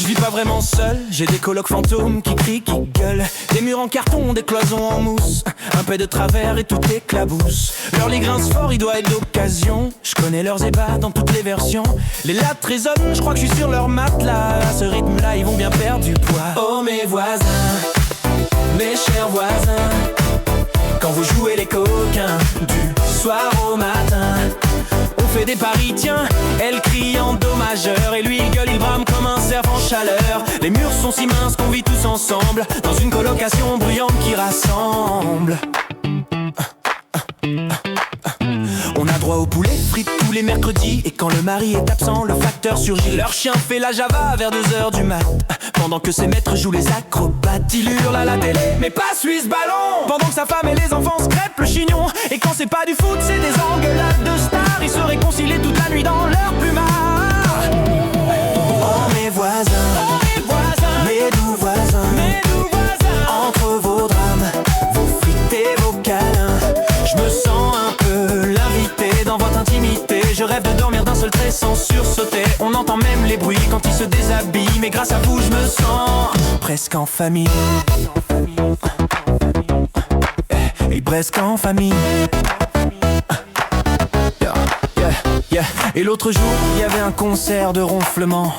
Je vis pas vraiment seul, j'ai des colocs fantômes qui crient, qui gueulent. Des murs en carton, des cloisons en mousse, un peu de travers et tout éclabousse. Leur lit grince fort, il doit être d'occasion. Je connais leurs ébats dans toutes les versions. Les lattes résonnent, je crois que je suis sur leur matelas. À ce rythme-là, ils vont bien perdre du poids. Oh mes voisins, mes chers voisins, quand vous jouez les coquins, du soir au matin, on fait des paris, tiens. Elle crie en do majeur et lui il gueule, il brame comme un cerf en chaleur. Les murs sont si minces qu'on vit tous ensemble dans une colocation bruyante qui rassemble. On a droit au poulet frites tous les mercredis. Et quand le mari est absent, le facteur surgit. Leur chien fait la java vers 2h du mat, pendant que ses maîtres jouent les acrobates. Il hurle à la télé, mais pas Suisse ballon, pendant que sa femme et les enfants se crêpent le chignon. Et quand c'est pas du foot, c'est des engueulades de stars. Ils se réconcilient toute la nuit dans leur plumard. Oh mes voisins, mes doux voisins, entre vos drames, vos frites et vos câlins, je me sens un peu l'invité dans votre intimité. Je rêve de dormir d'un seul trait sans sursauter. On entend même les bruits quand ils se déshabillent. Mais grâce à vous je me sens presque en famille. Et presque en famille. Et l'autre jour, il y avait un concert de ronflement.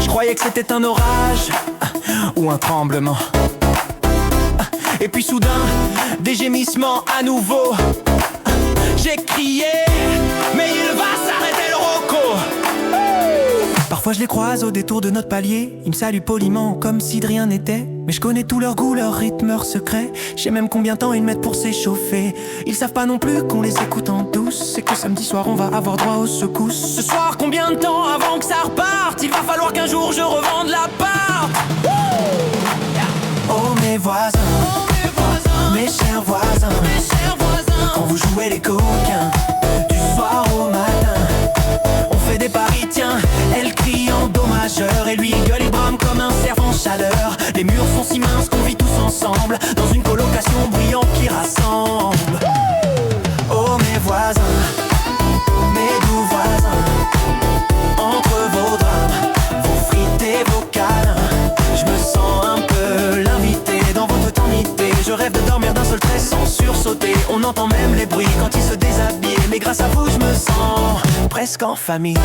Je croyais que c'était un orage ou un tremblement. Et puis soudain, des gémissements à nouveau. J'ai crié, mais il va s'arrêter le roco. Parfois je les croise au détour de notre palier. Ils me saluent poliment comme si de rien n'était. Mais je connais tous leurs goûts, leurs rythmes, leurs secrets. Je sais même combien de temps ils mettent pour s'échauffer. Ils savent pas non plus qu'on les écoute en douce. C'est que samedi soir on va avoir droit aux secousses. Ce soir combien de temps avant que ça reparte? Il va falloir qu'un jour je revende l'appart. Oh mes voisins, mes chers voisins, quand vous jouez les coquins, du soir au matin, on fait des paris, tiens. Elle crie en do majeur et lui il gueule, il brame comme un cerf en chaleur. Les murs sont si minces qu'on vit tous ensemble dans une colocation brillante qui rassemble. Oh mes voisins, mes doux voisins, entre vos drames, vos frites et vos câlins, je me sens un peu l'invité dans votre éternité. Je rêve de dormir d'un seul trait sans sursauter. On entend même les bruits quand ils se déshabillent. Mais grâce à vous je me sens presque en famille.